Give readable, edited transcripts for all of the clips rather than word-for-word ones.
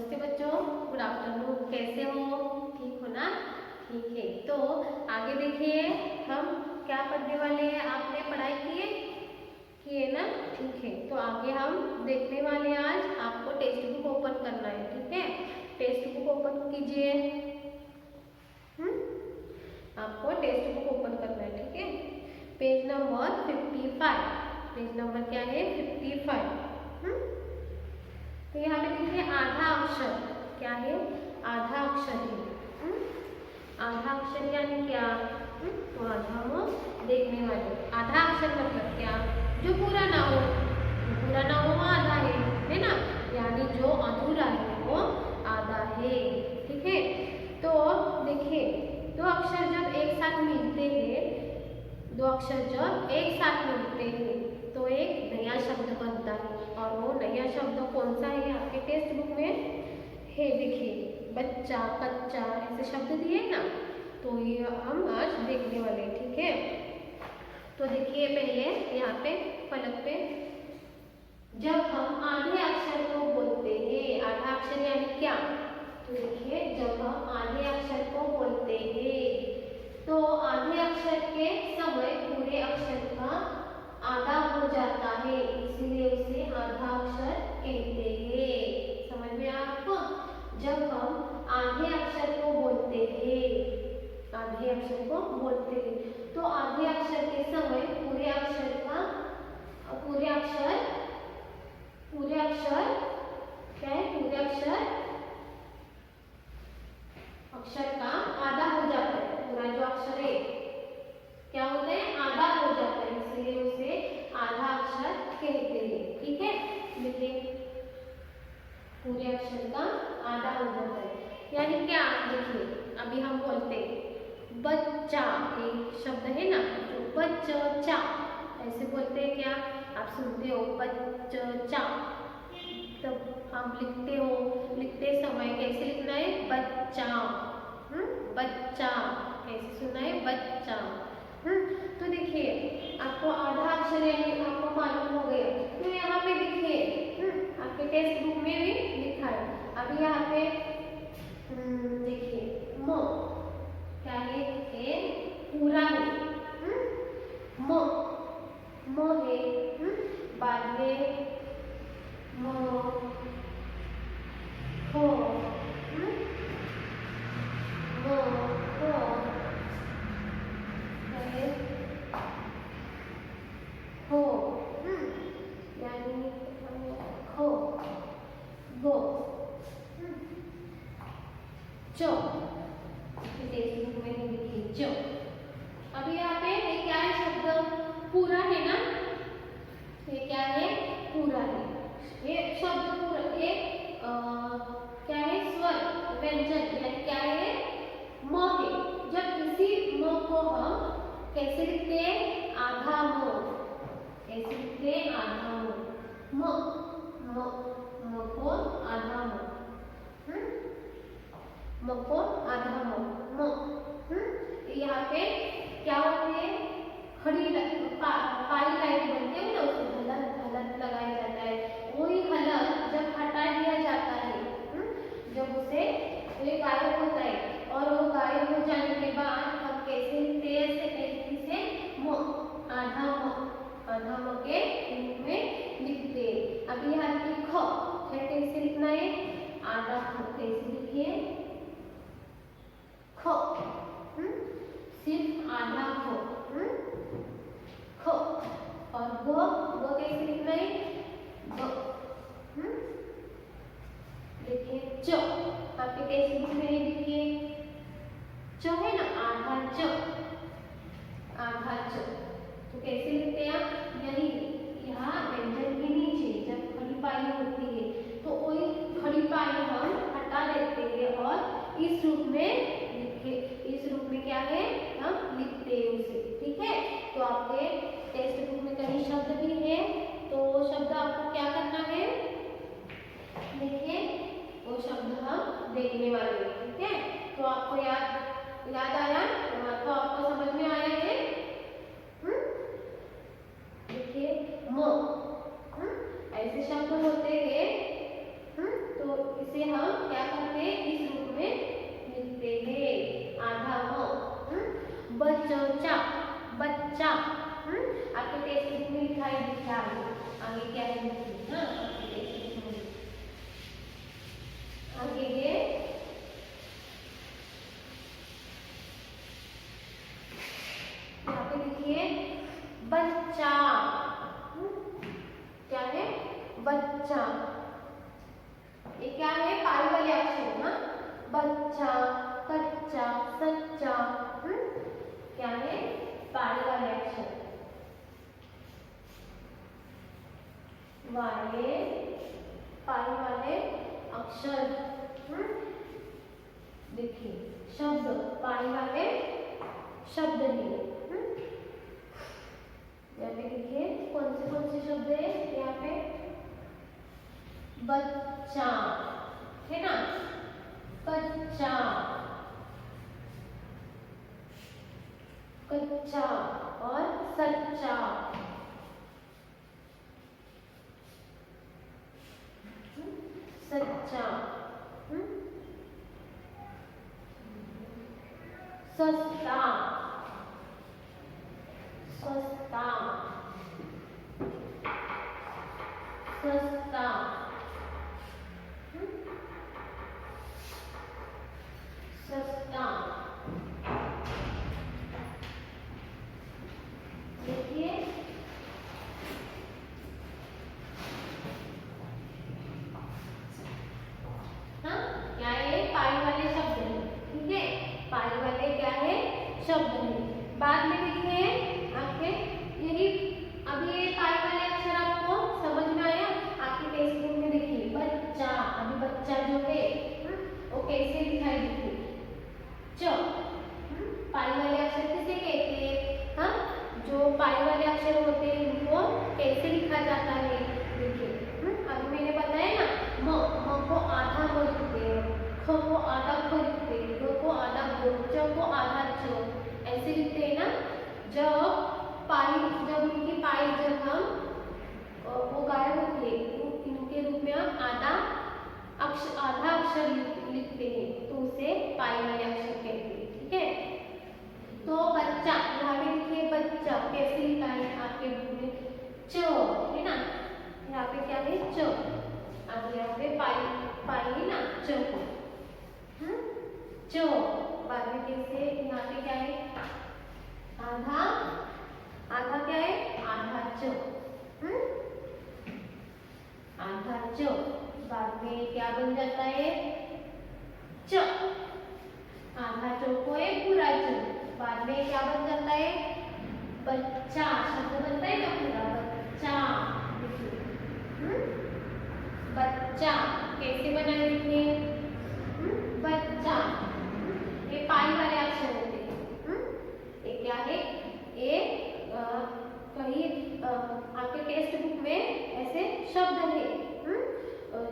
नमस्ते बच्चों, good afternoon. कैसे हो? ठीक हो ना? ठीक है। तो आगे देखिए, हम क्या पढ़ने वाले हैं। आपने पढ़ाई किए ना? ठीक है। तो आगे हम देखने वाले हैं, आज आपको टेक्स्ट बुक ओपन करना है। ठीक है, टेक्स्ट बुक ओपन कीजिए। आपको टेक्स्ट बुक ओपन करना है। ठीक है, पेज नंबर 55। पेज नंबर क्या है? 55। तो यहाँ पे देखिए, आधा अक्षर क्या है? आधा अक्षर है। आधा अक्षर यानी क्या? तो आधा हम देखने वाले। आधा अक्षर मतलब क्या? जो पूरा ना हो। पूरा ना हो वो आधा है ना? यानी जो अधूरा है वो आधा है। ठीक है, तो देखिए, दो अक्षर जब एक साथ मिलते हैं, दो अक्षर जब एक साथ मिलते हैं तो एक नया शब्द बनता है। और वो नया शब्द कौन सा है? आपके टेक्स्ट बुक में है। देखिए, बच्चा, कच्चा, ऐसे शब्द दिए ना, तो ये हम आज देखने वाले हैं। ठीक है, तो देखिए पहले यहाँ पे फलक पे, जब हम आधे अक्षर को बोलते हैं, आधा अक्षर यानी क्या? तो देखिए, जब हम आधे अक्षर को बोलते हैं तो आधे अक्षर के समय पूरे अक्षर का आधा हो जाता है, इसलिए उसे आधा अक्षर कहते हैं। समझ में आया आपको? जब हम आधे अक्षर को बोलते हैं, आधे अक्षर को बोलते हैं तो आधे अक्षर के समय पूरे अक्षर का पूरे अक्षर क्या है? पूरे अक्षर का आधा हो जाता है। पूरा जो अक्षर है क्या होता है? आधा हो जाता है, इसलिए उसे आधा अक्षर कहते हैं। ठीक है, देखिए, पूरे अक्षर का आधा हो जाता है यानी क्या? देखिए, अभी हम बोलते हैं बच्चा, एक शब्द है ना, जो बच्चा, ऐसे बोलते हैं क्या? आप सुनते हो बच्चा, तब हम लिखते समय कैसे लिखना है? बच्चा। बच्चा कैसे सुनना है? बच्चा। तो देखिए, आपको आधा अक्षर यानी आपको मालूम हो गया। तो यहाँ पे देखिए, आपके टेक्स्ट बुक में भी लिखा है। अभी यहाँ पे देखिए, म क्या है? ये पूरा है। म है। बाद में म, खो, हो, यानी खो, गो, चो, टेक्स्ट बुक में लिखिए चो। अभी यहाँ पे ये क्या है? शब्द पूरा है ना? ये क्या है? पूरा है। ये शब्द पूरा, ये क्या है? स्वर, व्यंजन, यानी क्या है? म है। जब इसी म को हम कैसे लिखते हैं? आधा म। कैसे लिखते हैं? आधा म। म को आधा म। म को आधा म। यहाँ पे क्या होते हैं? खड़ी पाई लाइन बनते हैं ना, उसको हलत लगाया जाता है। वही हलत जब हटा दिया जाता है, जब उसे ये गायब होता है, और वो गायब हो जाने के बाद हम कैसे लिखते हैं? से म, आधा म के रूप में लिखते हैं। अब यहाँ की ख कैसे लिखना है? आधा ख। कैसे लिखिए? ख, सिर्फ आधा ख। ख। और ग कैसे लिखना है? ग। देखिए, च, आपके टेक्स्ट बुक में देखिए, च है ना, आधा च, आधा च। तो कैसे लिखते हैं आप? यही यहाँ व्यंजन के नीचे जब खड़ी पाई होती है तो वही खड़ी पाई हम हटा देते हैं और इस रूप में क्या है? हम लिखते हैं उसे। ठीक है, तो आपके टेक्स्ट बुक में कई शब्द भी है, तो शब्द आपको क्या करना है? देखिए, वो शब्द हम देखने वाले हैं। ठीक है, तो आपको याद आया? तो आपको समझ में आया है? देखिए, म, ऐसे शब्द होते हैं, तो इसे हम ये क्या है? पाई वाले अक्षर ना, बच्चा, कच्चा, सच्चा, क्या है? पाई वाले अक्षर, वाले पाई वाले अक्षर। देखिए शब्द, पाई वाले शब्द लिए। यहाँ पे देखिए कौन से शब्द है यहाँ पे? बच्चा है ना, कच्चा, कच्चा और सच्चा। सच्चा, सस्ता, सस्ता, सस्ता, सस्ता। देखिए हाँ, क्या है? पाई वाले शब्द है, ठीक है, पाई वाले क्या है? शब्द है। बाद में देखिए आपके यही, अभी ये पाई वाले अक्षर आपको समझ में आया? आपके टेक्स्ट बुक में देखिए बच्चा, अभी बच्चा जो है वो कैसे दिखाई देती है? च, पाई वाले अक्षर किसे कहते हैं? हाँ, जो पाई वाले अक्षर होते हैं उनको कैसे लिखा जाता है? देखिए अभी मैंने बताया ना, म को आधा म लिखते हैं, ख को आधा ख लिखते हैं, ग को आधा ग, च को आधा च, ऐसे लिखते हैं ना। जब उनकी पाई जब हम वो गायब होती है तो इनके रूप में हम आधा अक्षर लिखते हैं, तो उसे पाई वाले अक्षर कहते हैं, ठीक है। तो बच्चा, यहाँ पे देखिए बच्चा कैसे लिखा है आपके बुक में? च है ना, यहाँ पे क्या है? च। अब यहाँ पे पाई है ना, च को च। बाद में कैसे? यहाँ पे क्या है? आधा, आधा क्या है? आधा च, आधा च। बाद में क्या बन जाता है? च, आधा च को एक पूरा च। बाद में क्या बन जाता है? बच्चा, शब्द बनता है ना पूरा, बच्चा। बच्चा कैसे बनाए? देखिए बच्चा, ये पाई वाले अक्षर होते हैं। ये क्या है? ये कहीं आपके टेक्स्ट बुक में ऐसे शब्द है,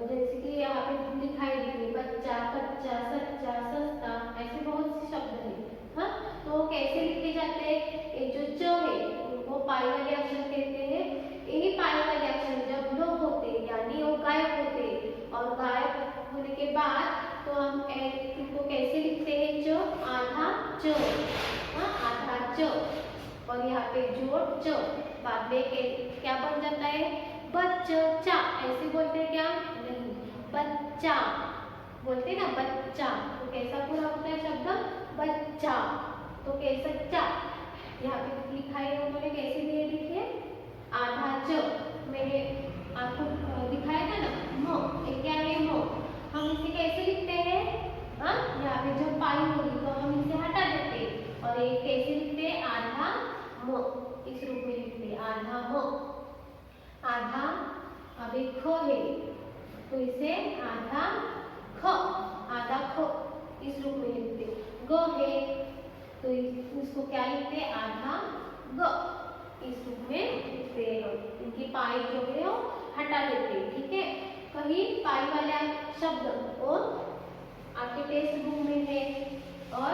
जैसे कि यहाँ पे दिखाई देंगे बच्चा, कच्चा, सच्चा, सस्ता, ऐसे बहुत से शब्द हैं। हाँ, तो कैसे लिखे जाते हैं? ये जो च है उनको पाई वाले अक्षर कहते हैं। यही पाई वाले अक्षर जब लोप होते यानी वो गायब होते, और गायब होने के बाद तो हम इनको कैसे लिखते हैं? च, आधा च, हाँ, आधा च, और यहाँ पे जोड़ च। बाद में क्या बन जाता है? बच्चा। ऐसे बोलते हैं क्या? नहीं, बच्चा बोलते ना, बच्चा। तो कैसा पूरा होता है शब्द? बच्चा। तो कैसा? चा। यहाँ पे लिखा है उन्होंने कैसे दिए? देखिए आधा च, मैंने आपको दिखाया था ना, म। ये क्या है? म। हम इसे कैसे लिखते हैं? हाँ, यहाँ पे जब पाई होगी तो हम इसे हटा देते हैं, और ये कैसे लिखते हैं? आधा म, इस रूप में लिखते हैं, आधा म। आधा, अब एक ख है तो इसे आधा ख, आधा ख इस रूप में लिखते हैं। ग है तो इसको क्या लिखते हैं? आधा ग, इस रूप में लिखते हैं। इनकी पाई जो है वो हटा देते हैं, ठीक है। कहीं पाई वाला शब्द और आपके टेक्स्ट बुक में है, और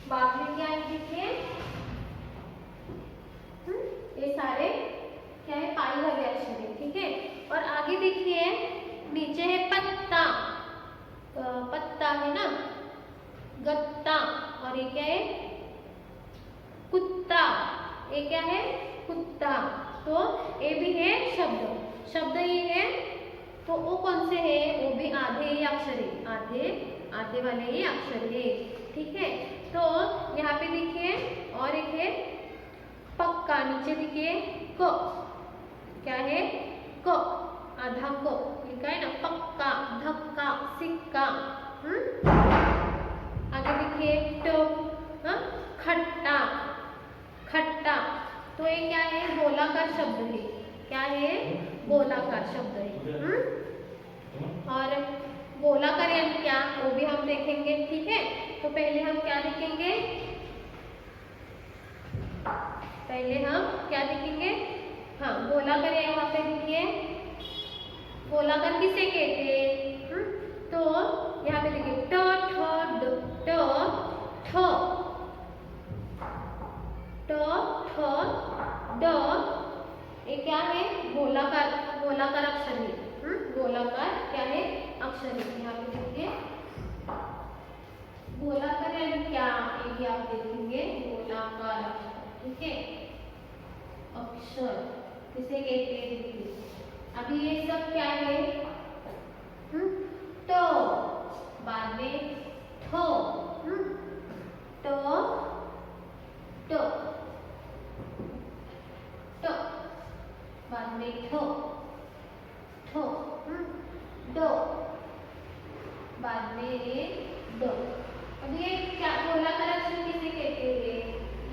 बाद में क्या है? देखिए ये सारे क्या है? पाई वाले अक्षर है, ठीक है। और आगे देखिए नीचे है पत्ता, पत्ता है ना, गत्ता, और ये क्या है? कुत्ता। ये क्या है? कुत्ता। तो ये भी है शब्द, शब्द ये है, तो वो कौन से है? वो भी आधे ही अक्षर है, आधे वाले ही अक्षर है, ठीक है। तो यहाँ पे देखिए और एक है पक्का, नीचे देखिए क, क्या है? क, आधा ढक लिखा है ना, पक्का, धक्का, सिक्का। आगे देखिए टोप, खट्टा, खट्टा। तो ये क्या है, गोलाकार शब्द है। क्या है, गोलाकार शब्द है। और गोलाकार यानी क्या, वो भी हम देखेंगे, ठीक है। तो पहले हम क्या देखेंगे, हाँ गोलाकार है। यहाँ पे देखिए गोलाकार किसे कहते हैं, तो यहाँ पे देखिए ट ठ ड ट ठ ट ठ ड, ये क्या है, गोलाकार, गोलाकार अक्षर है। गोलाकार क्या है, अक्षर है। यहाँ पे देखिए गोलाकार यानी क्या, ये भी आप देखेंगे, गोलाकार अक्षर, ठीक है। अक्षर किसे कहते हैं, देखिए अभी ये सब क्या है, तो बाद में ठो, तो तो तो बाद में ठो, ठो, दो बाद में दो। अब ये क्या गोलाकार अक्षर किसे कहते हैं,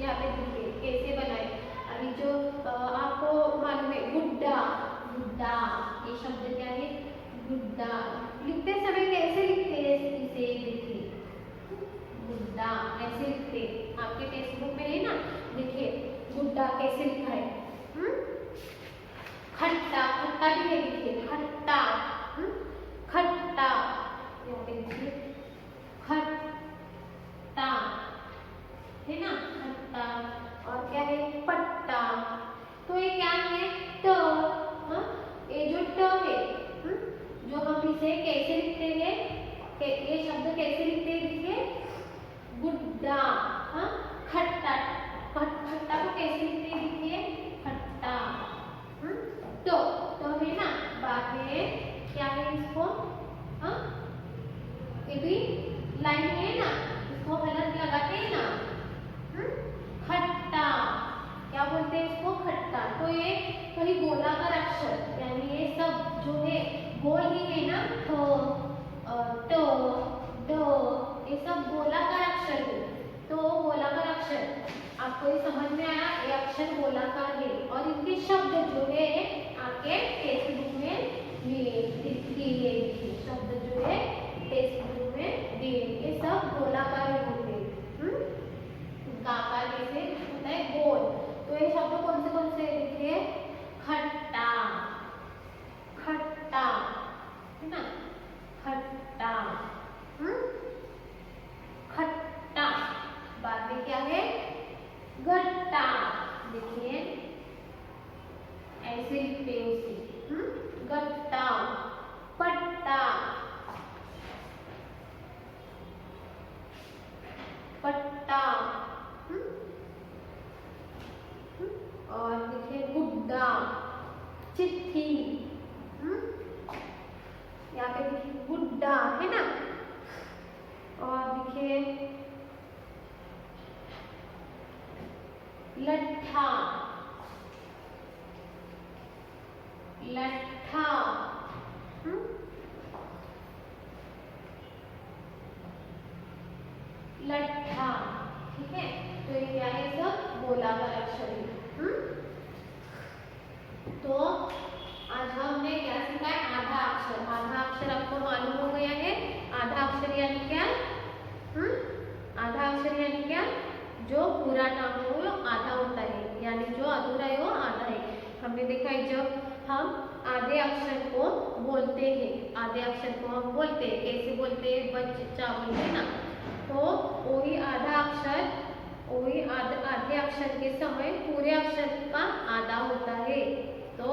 यहाँ पे देखिए कैसे बनाए। अभी जो आपको मालूम है गुड्डा, गुड्डा, ये शब्द क्या है, गुड्डा। लिखते समय कैसे लिखते हैं इसे, देखिए गुड्डा ऐसे लिखते, आपके टेक्स्ट बुक में है ना, देखिए गुड्डा कैसे लिखा है। खट्टा, खट्टा भी है, देखिए खट्टा, खट्टा, यहाँ पे देखिए खट्टा है ना, खट्टा। और क्या है, पट्टा। तो ये क्या है, ट, ये जो ट है, जो हम इसे कैसे लिखते हैं, ये शब्द कैसे लिखते हैं, देखिए गुड्डा, खट्टा, खट्टा को कैसे लिखते हैं, देखिए खट्टा। तो है ना, बाद में क्या है, इसको ये भी लाइन है ना, इसको हलक लगाते हैं ना, खट्टा, क्या बोलते हैं इसको, खट्टा। तो ये कहीं गोलाकार अक्षर, यानी ये सब जो है गोल ही है ना, ट, ड, ये सब गोलाकार अक्षर है। तो गोलाकार अक्षर आपको ये समझ में आया, ये अक्षर गोलाकार है और इनके शब्द जो है आपके टेक्स्ट बुक में दिए, शब्द जो है टेक्स्ट बुक में दिए, ये सब गोलाकार होते हैं। इनका आकार कैसे होता है, गोल। तो ये शब्द कौन से देखिए, खट्टा, खट्टा है ना, खट्टा, खट्टा। बाद में क्या है, गट्टा, देखिए ऐसे लिखते हैं उसे, गट्टा, पट्टा, पट्टा, और देखिए गुड्डा, चिट्ठी, यहाँ पे देखिए गुड्डा है ना। और देखिए लट्ठा, लट्ठा, लट्ठा, ठीक है। तो ये क्या है, सब गोलाकार अक्षर है। तो आज हमने क्या सीखा है, आधा अक्षर। आधा अक्षर आपको मालूम हो गया है, आधा अक्षर यानी क्या, आधा अक्षर यानी क्या, जो पूरा नाम है वो आधा होता है, यानी जो अधूरा है वो आधा है। हमने देखा है जब हम आधे अक्षर को बोलते हैं, आधे अक्षर को हम बोलते हैं, कैसे बोलते हैं, बच्चा बोलते हैं ना, तो वही आधा अक्षर, वही आधे अक्षर के समय पूरे अक्षर का आधा होता है। तो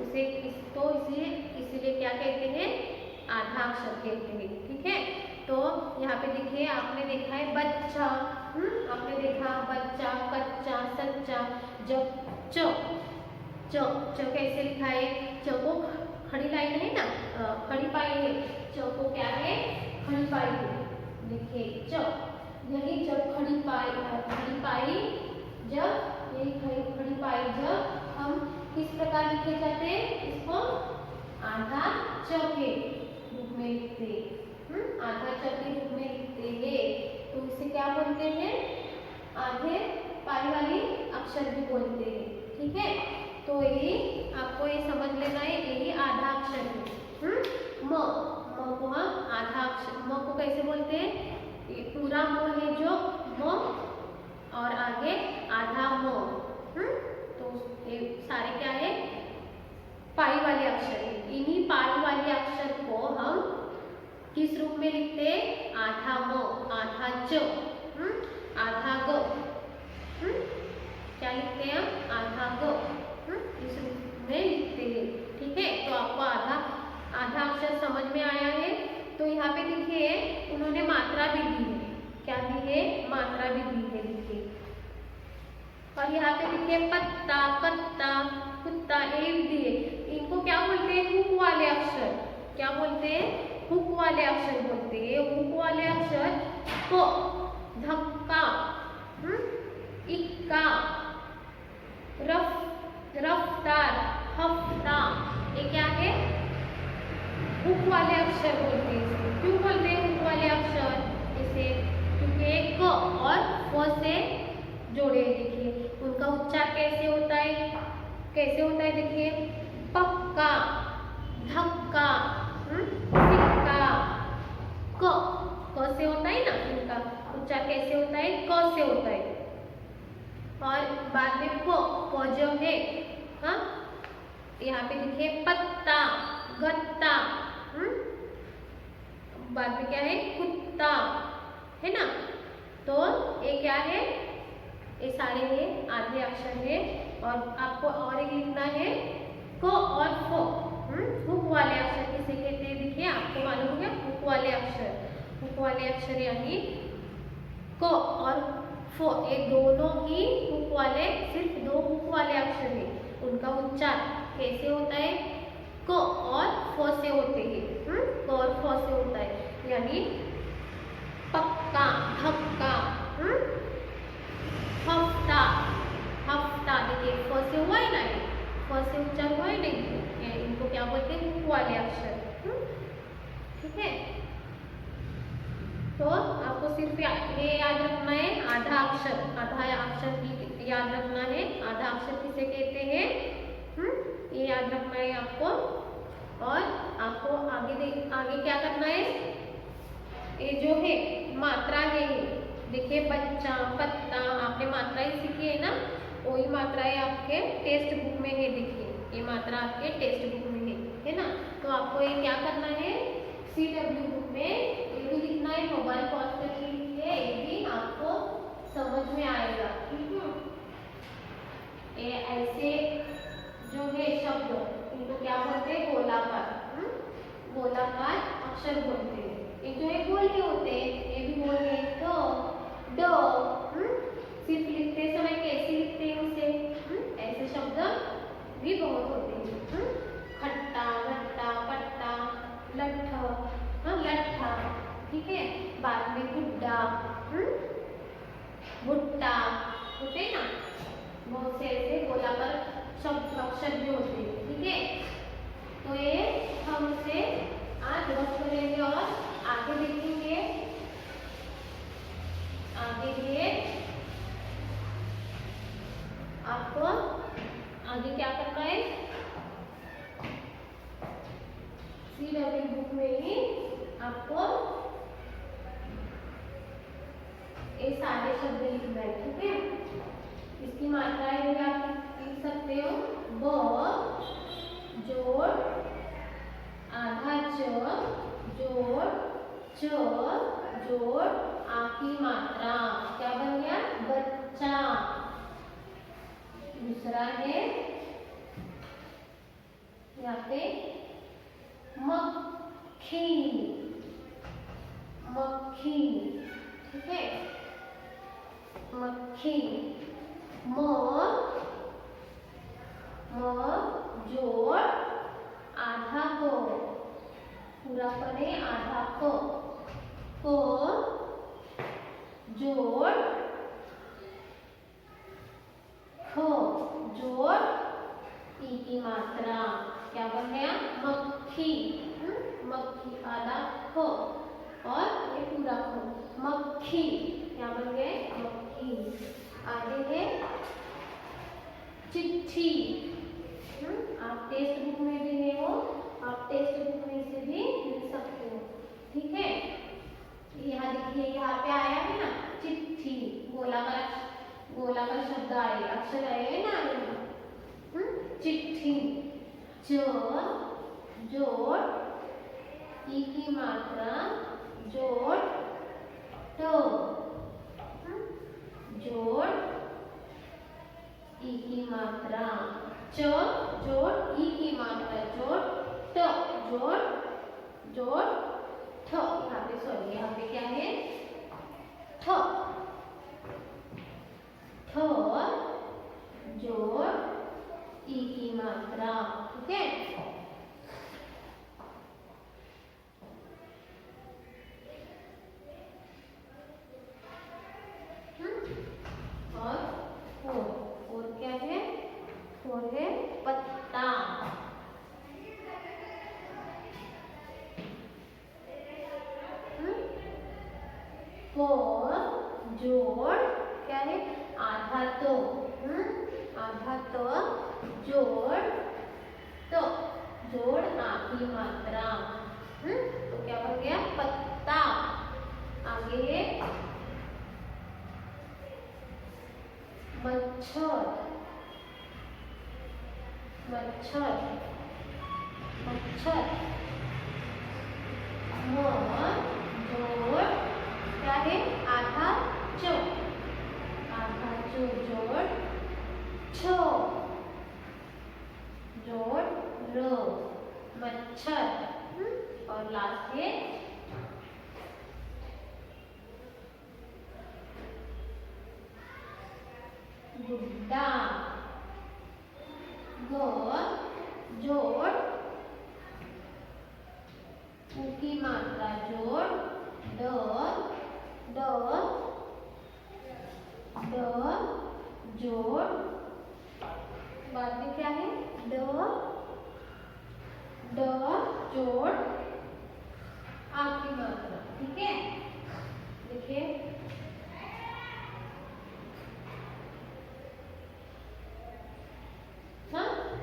उसे इसीलिए क्या कहते हैं, आधा अक्षर कहते हैं, ठीक है। तो यहाँ पे देखिए आपने देखा है बच्चा, आपने देखा बच्चा, कच्चा, सच्चा। जब च कैसे लिखा है, च को खड़ी लाइन है ना, खड़ी पाई है, च को क्या है, खड़ी पाई है। देखिए च, यही जब खड़ी पाई, जब यही खड़ी पाई जब हम किस प्रकार लिखे जाते हैं, इसको आधा ये पूरा मो है जो मो और आगे आधा मो। तो ये सारे क्या है, पाई वाले अक्षर है। इन्हीं पाई वाले अक्षर को हम किस रूप में लिखते हैं, आधा मो, आधा च, आधा ग। क्या लिखते हैं हम, आधा ग, इस रूप में लिखते हैं। ठीक है, तो आपको आधा आधा अक्षर समझ में आया है। तो यहाँ पे देखिए उन्होंने मात्रा भी दी है। क्या दी है, मात्रा भी दी है, देखिए। और यहाँ पे देखिए पत्ता, कत्ता, कुत्ता, ये भी दिए। इनको क्या बोलते हैं, हुक वाले अक्षर। क्या बोलते हैं, हुक वाले अक्षर बोलते हैं। हुक वाले अक्षर को धक्का, इक्का, रफ्तार, हफ्ता, ये क्या है, हुक वाले अक्षर बोलते हैं। क्यों बोलते हैं हुक वाले अक्षर, इसे क्योंकि क और फ से जोड़े। देखिए उनका उच्चार कैसे होता है, कैसे होता है, देखिए पक्का, धक्का, सिक्का, क से होता है ना, इनका उच्चार कैसे होता है, क से होता है। और बाद में प जो है, हाँ, यहाँ पे देखिए पत्ता, गत्ता, बाद में क्या है, कुत्ता, है ना। तो ये क्या है, ये सारे ये आधे अक्षर है। और आपको और एक लिखना है, क और फ, हुक वाले अक्षर किसे कहते हैं, देखिए आपको मालूम हो गया, हुक वाले अक्षर। हुक वाले अक्षर यानी क और फ, ये दोनों ही हुक वाले, सिर्फ दो हुक वाले अक्षर है। उनका उच्चार कैसे होता है, क और फ से होते हैं। क और फ से होता है, यानी पक्का, धक्का, हफ्ता, हफ्ता। देखिए फ से हुआ है ना, फ से उच्चार हुआ है नहीं, इनको क्या बोलते हैं, हुक वाले अक्षर। ठीक है, तो आपको सिर्फ ये याद रखना है, आधा अक्षर, आधा अक्षर की याद रखना है। आधा अक्षर किसे कहते हैं, ये याद रखना है आपको। और आपको आगे क्या करना है, ये जो है मात्रा है, देखिए बच्चा, पत्ता, आपने मात्रा ही सीखी है ना, वही मात्राएं आपके टेक्स्ट बुक में है। देखिए ये मात्रा आपके टेक्स्ट बुक में है ना। तो आपको ये क्या करना है, CW बुक में ये भी लिखना है, मोबाइल पॉज करके लिखिए, ये भी आपको समझ में आएगा। ठीक है, ये ऐसे जो है शब्द, इनको क्या बोलते हैं, गोलाकार, गोलाकार अक्षर बोलते हैं। ये जो है गोल के होते हैं, ये भी गोल है। ड, सिर्फ लिखते समय कैसे लिखते हैं उसे, ऐसे शब्द भी बहुत होते हैं। खट्टा, घट्टा, पट्टा, लट्ठ, लट्ठा। ठीक है, बाद में गुड्डा, भुट्टा, होते हैं ना, बहुत से ऐसे गोलाकार शब्द अक्षर भी होते हैं। ठीक है, तो ये हम इसे आज रफ करेंगे और आगे देखेंगे। आगे ये आपको आगे क्या करना है, CW बुक में ही आपको ये सारे शब्द लिखना है। ठीक है, इसकी मात्राएं भी आप लिख सकते हो, ब जोड़ आधा च जोड़ च जोड़ आ की मात्रा, क्या बन गया, बच्चा। दूसरा है यहाँ पे मक्खी, मक्खी। ठीक है, मक्खी, म जोड़ आधा को, पूरा पने आधा को जोड़ ख जोड़ ई की मात्रा, क्या बन गया, मक्खी। मक्खी आधा ख और ये पूरा ख, मक्खी, क्या बन गए, मक्खी। आगे है चिट्ठी, आप टेक्स्ट बुक में भी है वो, आप टेक्स्ट बुक में से भी लिख सकते हो। ठीक है, यहाँ देखिए, यहाँ अक्षर आए ना यहाँ, चिट्ठी, ज जोड़ ई की मात्रा जोड़ ट, जोड़ ई की मात्रा च, जोड़ ई की मात्रा जोड़ ट, जोड़ जोड़ ठ। यहाँ पे सॉरी, यहाँ पे क्या है, ठ, ठ जोड़ ई की मात्रा, ठीक है। और फोर क्या है, फोर है पत्ता, फोर जोड़ क्या है, आधा तो, आधा तो जोड़ तो, जोड़ आ की मात्रा, तो क्या बन गया, पत्ता। आगे मच्छर, मच्छर, मच्छर, म जोड़ क्या है, आधा चो, आधा चो जोड़ छो, जोड़ रो, मच्छर। और लास्ट है गुड्डा, ग जोड़ उ की मात्रा जोड़ ड, ड ड जोड़, बाद में क्या है, ड ड जोड़ आ की मात्रा, ठीक है। देखिए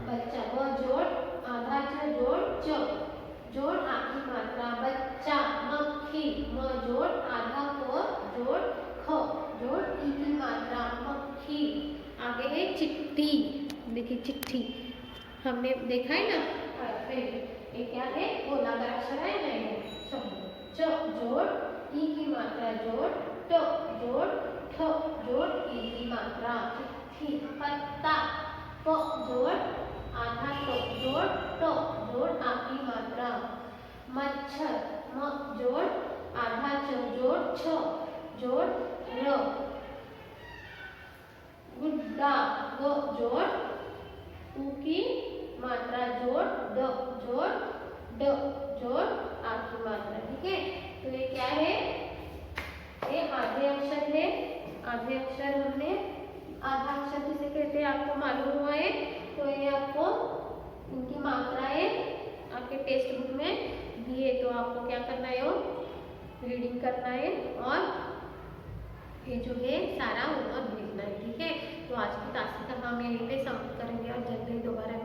बच्चा, ब जोड़ आधा च जोड़ च, जोड़ आ की मात्रा बच्चा, मक्खी, म जोड़ आधा क जोड़ ख, जोड़ ई की मात्रा मक्खी। आगे है चिट्ठी, देखिए चिट्ठी हमने देखा है ना, ये क्या है, गोलाकार अक्षर है ना, ये च जोड़ ई की मात्रा जोड़ ट, जोड़ ठ, जोड़ ई की मात्रा, चिट्ठी। पत्ता, प जोड़ आधा तो जोड़ ट, जोड़ आ की मात्रा। मच्छर, म जोड़ आधा च जोड़ छ, जोड़ र। गुड्डा, ग जोड़ उ की मात्रा जोड़ ड, जोड़ ड, जोड़ आ की मात्रा, ठीक है। तो ये क्या है, ये आधे अक्षर है। आधे अक्षर हमने, आधा अक्षर किसे कहते हैं आपको मालूम हुआ है, तो ये आपको इनकी मात्राएं आपके टेक्स्ट बुक में दी है, तो आपको क्या करना है, रीडिंग करना है और ये जो है सारा होमवर्क लिखना है, ठीक है। तो आज की क्लास का हम यहीं पे समाप्त करेंगे और जल्दी दोबारा